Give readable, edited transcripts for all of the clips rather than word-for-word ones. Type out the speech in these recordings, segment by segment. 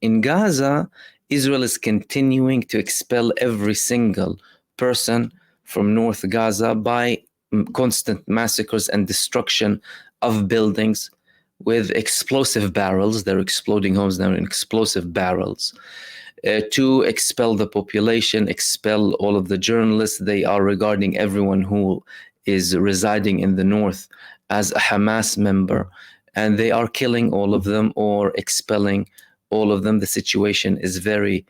in Gaza, Israel is continuing to expel every single person from North Gaza by constant massacres and destruction of buildings with explosive barrels. They're exploding homes now in explosive barrels. To expel the population, expel all of the journalists. They are regarding everyone who is residing in the north as a Hamas member, and they are killing all of them or expelling all of them. The situation is very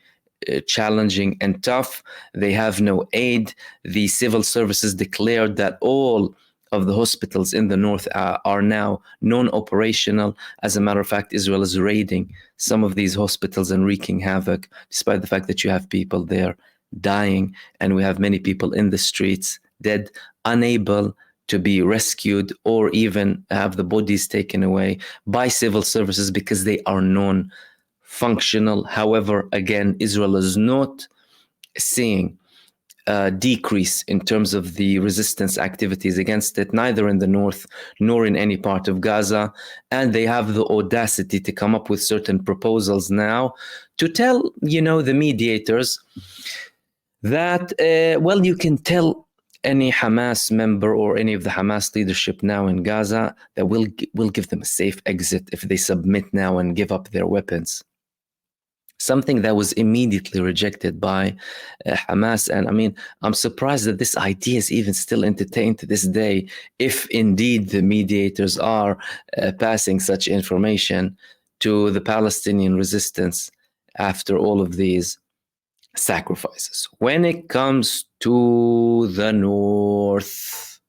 challenging and tough. They have no aid. The civil services declared that all of the hospitals in the north are now non-operational. As a matter of fact, Israel is raiding some of these hospitals and wreaking havoc, despite the fact that you have people there dying, and we have many people in the streets dead, unable to be rescued or even have the bodies taken away by civil services because they are non-functional. However, again, Israel is not seeing decrease in terms of the resistance activities against it, neither in the north nor in any part of Gaza. And they have the audacity to come up with certain proposals now to tell, the mediators that, well, you can tell any Hamas member or any of the Hamas leadership now in Gaza that we'll give them a safe exit if they submit now and give up their weapons. Something that was immediately rejected by Hamas. And I mean, I'm surprised that this idea is even still entertained to this day, if indeed the mediators are passing such information to the Palestinian resistance after all of these sacrifices. When it comes to the north,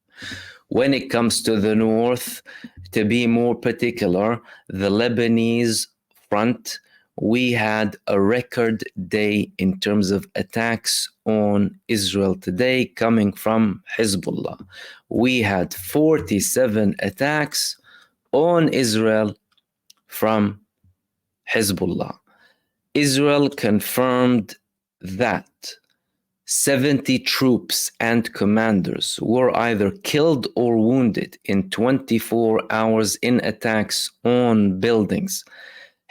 to be more particular, the Lebanese front, we had a record day in terms of attacks on Israel today coming from Hizbullah. We had 47 attacks on Israel from Hizbullah. Israel confirmed that 70 troops and commanders were either killed or wounded in 24 hours in attacks on buildings.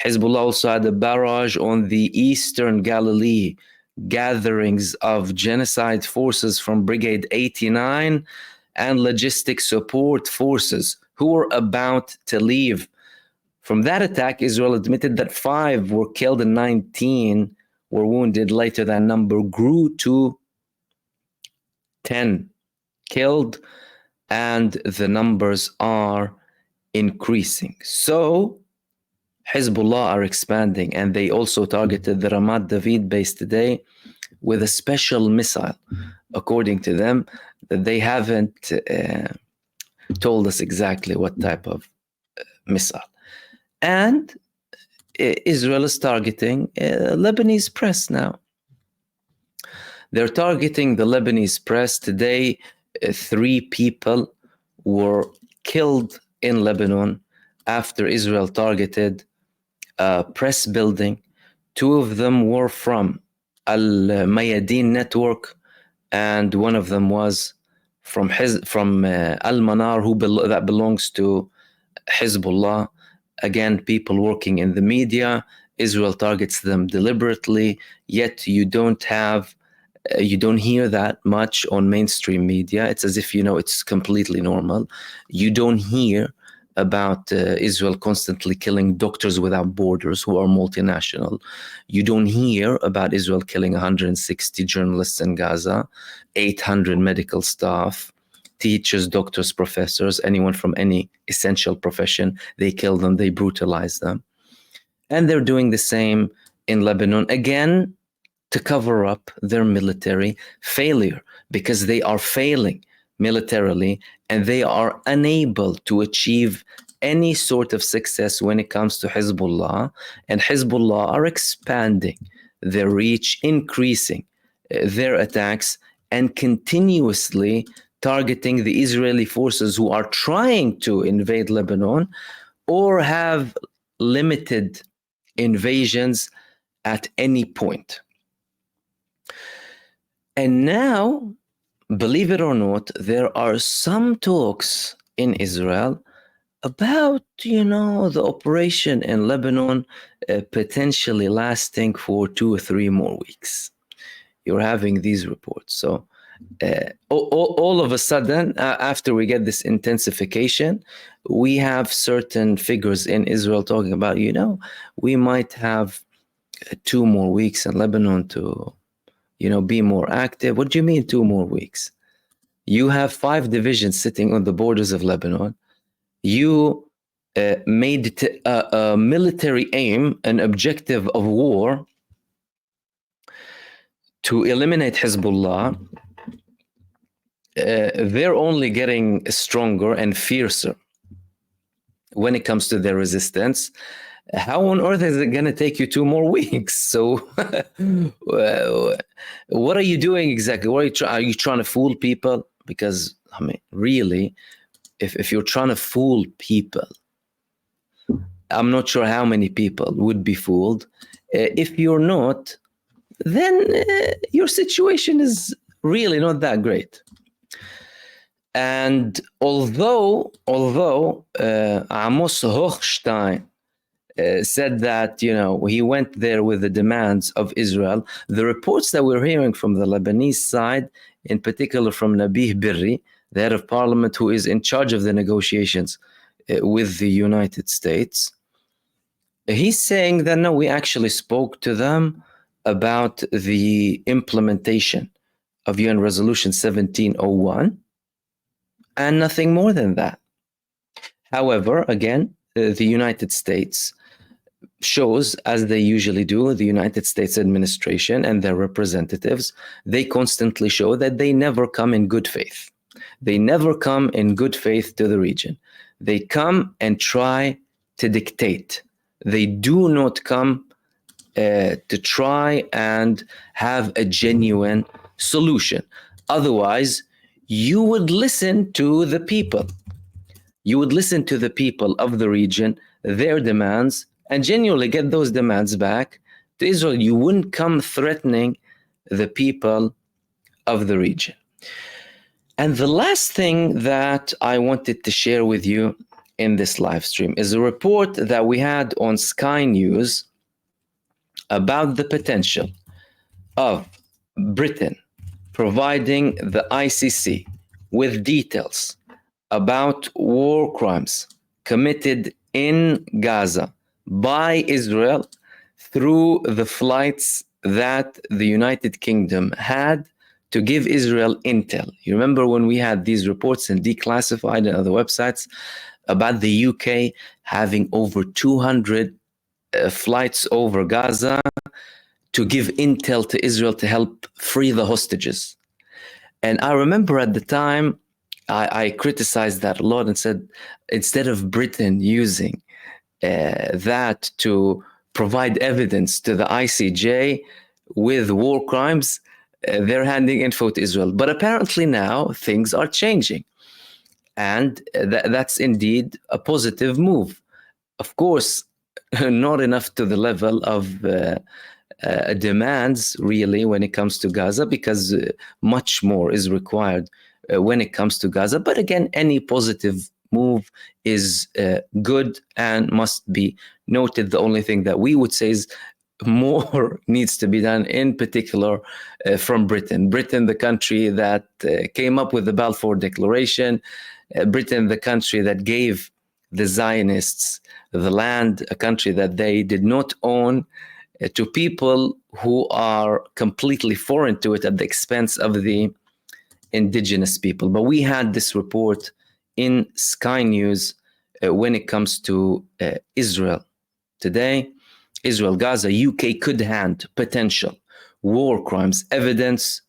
Hezbollah also had a barrage on the eastern Galilee gatherings of genocide forces from Brigade 89 and logistic support forces who were about to leave. From that attack, Israel admitted that 5 were killed and 19 were wounded. Later, that number grew to 10 killed, and the numbers are increasing. So, Hezbollah are expanding, and they also targeted the Ramat David base today with a special missile, according to them, that they haven't told us exactly what type of missile. And Israel is targeting Lebanese press now. They're targeting the Lebanese press today. 3 people were killed in Lebanon after Israel targeted a press building. 2 of them were from Al-Mayadeen network, and one of them was from Al-Manar, that belongs to Hezbollah. Again, people working in the media. Israel targets them deliberately, yet you don't hear that much on mainstream media. It's as if, it's completely normal. You don't hear about Israel constantly killing Doctors Without Borders, who are multinational. You don't hear about Israel killing 160 journalists in Gaza, 800 medical staff, teachers, doctors, professors, anyone from any essential profession. They kill them, they brutalize them. And they're doing the same in Lebanon, again, to cover up their military failure, because they are failing militarily and they are unable to achieve any sort of success when it comes to Hezbollah. And Hezbollah are expanding their reach, increasing their attacks, and continuously targeting the Israeli forces who are trying to invade Lebanon or have limited invasions at any point. And now, believe it or not, there are some talks in Israel about, the operation in Lebanon potentially lasting for 2 or 3 more weeks. You're having these reports. So all of a sudden, after we get this intensification, we have certain figures in Israel talking about, we might have 2 more weeks in Lebanon to, be more active. What do you mean 2 more weeks? You have 5 divisions sitting on the borders of Lebanon. You made a military aim, an objective of war, to eliminate Hezbollah. They're only getting stronger and fiercer when it comes to their resistance. How on earth is it going to take you 2 more weeks? So, what are you doing exactly? Are you trying to fool people? Because, really, if you're trying to fool people, I'm not sure how many people would be fooled. If you're not, then your situation is really not that great. And although Amos Hochstein said that, he went there with the demands of Israel, the reports that we're hearing from the Lebanese side, in particular from Nabih Berri, the head of parliament who is in charge of the negotiations with the United States, he's saying that, no, we actually spoke to them about the implementation of UN Resolution 1701 and nothing more than that. However, again, the United States shows, as they usually do, the United States administration and their representatives, they constantly show that they never come in good faith. They never come in good faith to the region. They come and try to dictate. They do not come to try and have a genuine solution. Otherwise, you would listen to the people. You would listen to the people of the region, their demands, and genuinely get those demands back to Israel. You wouldn't come threatening the people of the region. And the last thing that I wanted to share with you in this live stream is a report that we had on Sky News about the potential of Britain providing the ICC with details about war crimes committed in Gaza by Israel through the flights that the United Kingdom had to give Israel intel. You remember when we had these reports in Declassified and other websites about the UK having over 200 flights over Gaza to give intel to Israel to help free the hostages. And I remember at the time, I criticized that a lot and said, instead of Britain using that to provide evidence to the ICJ with war crimes, they're handing info to Israel. But apparently now things are changing. And that's indeed a positive move. Of course, not enough to the level of demands, really, when it comes to Gaza, because much more is required when it comes to Gaza. But again, any positive move is good and must be noted. The only thing that we would say is more needs to be done, in particular from Britain. Britain, the country that came up with the Balfour Declaration, Britain, the country that gave the Zionists the land, a country that they did not own, to people who are completely foreign to it at the expense of the indigenous people. But we had this report in Sky News when it comes to Israel today. Israel, Gaza, UK could hand potential war crimes evidence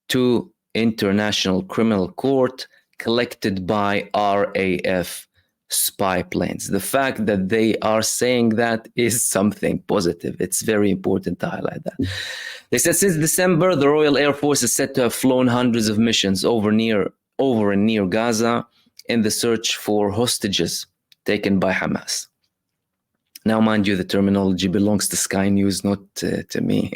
to International Criminal Court collected by RAF spy planes. The fact that they are saying that is something positive. It's very important to highlight that. They said since December, the Royal Air Force is said to have flown hundreds of missions over and near Gaza in the search for hostages taken by Hamas. Now, mind you, the terminology belongs to Sky News, not to me.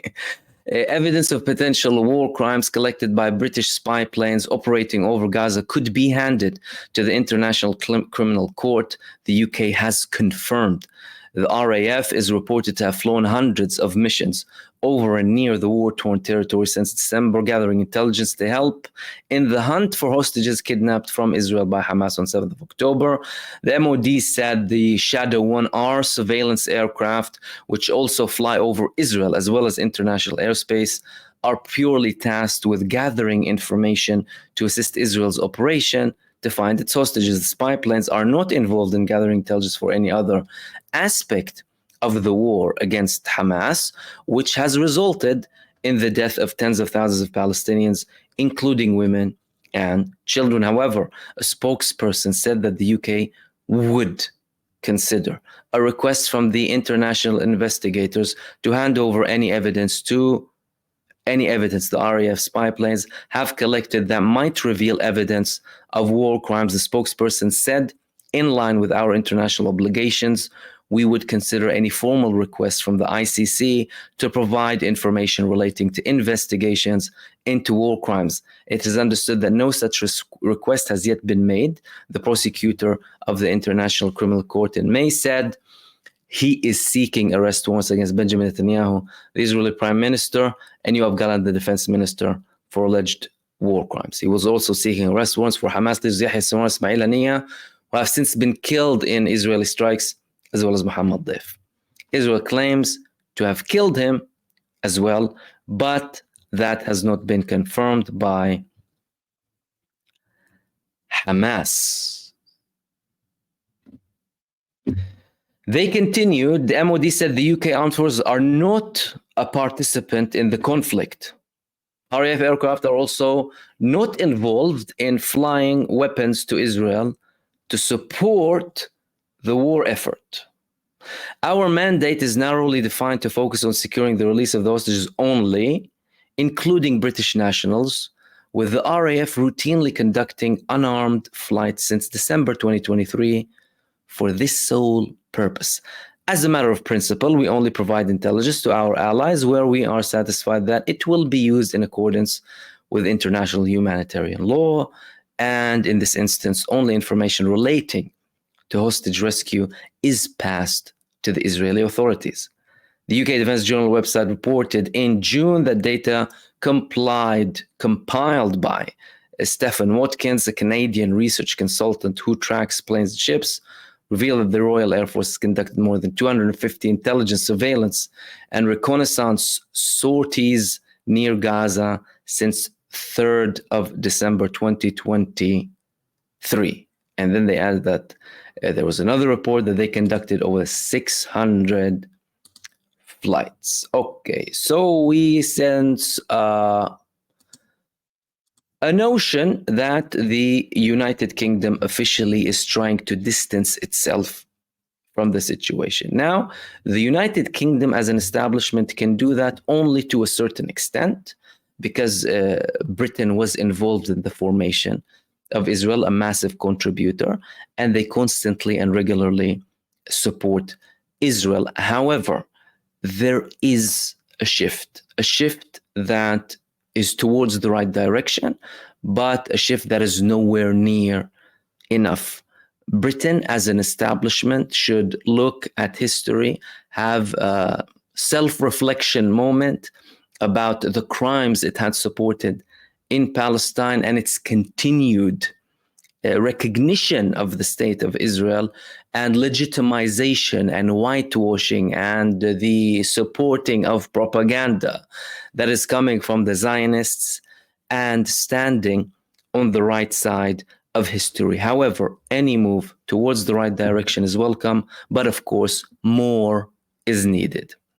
Evidence of potential war crimes collected by British spy planes operating over Gaza could be handed to the International Criminal Court, the UK has confirmed. The RAF is reported to have flown hundreds of missions over and near the war-torn territory since December, gathering intelligence to help in the hunt for hostages kidnapped from Israel by Hamas on 7th of October. The MOD said the Shadow 1R surveillance aircraft, which also fly over Israel as well as international airspace, are purely tasked with gathering information to assist Israel's operation to find its hostages. The spy planes are not involved in gathering intelligence for any other aspect of the war against Hamas, which has resulted in the death of tens of thousands of Palestinians, including women and children. However, a spokesperson said that the UK would consider a request from the international investigators to hand over any evidence the RAF spy planes have collected that might reveal evidence of war crimes. The spokesperson said, in line with our international obligations, we would consider any formal request from the ICC to provide information relating to investigations into war crimes. It is understood that no such request has yet been made. The prosecutor of the International Criminal Court in May said he is seeking arrest warrants against Benjamin Netanyahu, the Israeli Prime Minister, and Yoav Gallant, the Defense Minister, for alleged war crimes. He was also seeking arrest warrants for Hamas leaders Yahya Sinwar, Ismail Haniyeh, who have since been killed in Israeli strikes, as well as Mohammed Deif. Israel claims to have killed him as well, but that has not been confirmed by Hamas. They continued, the MOD said the UK armed forces are not a participant in the conflict. RAF aircraft are also not involved in flying weapons to Israel to support the war effort. Our mandate is narrowly defined to focus on securing the release of the hostages only, including British nationals, with the RAF routinely conducting unarmed flights since December 2023 for this sole purpose. As a matter of principle, we only provide intelligence to our allies where we are satisfied that it will be used in accordance with international humanitarian law, and in this instance, only information relating to hostage rescue is passed to the Israeli authorities. The UK Defense Journal website reported in June that data compiled by Stephen Watkins, a Canadian research consultant who tracks planes and ships, revealed that the Royal Air Force has conducted more than 250 intelligence, surveillance, and reconnaissance sorties near Gaza since 3rd of December 2023. And then they added that there was another report that they conducted over 600 flights. Okay, so we sense a notion that the United Kingdom officially is trying to distance itself from the situation. Now, the United Kingdom as an establishment can do that only to a certain extent, because Britain was involved in the formation of Israel, a massive contributor, and they constantly and regularly support Israel. However, there is a shift that is towards the right direction, but a shift that is nowhere near enough. Britain as an establishment should look at history, have a self-reflection moment about the crimes it had supported in Palestine and its continued recognition of the state of Israel and legitimization and whitewashing and the supporting of propaganda that is coming from the Zionists, and standing on the right side of history. However, any move towards the right direction is welcome, but of course, more is needed.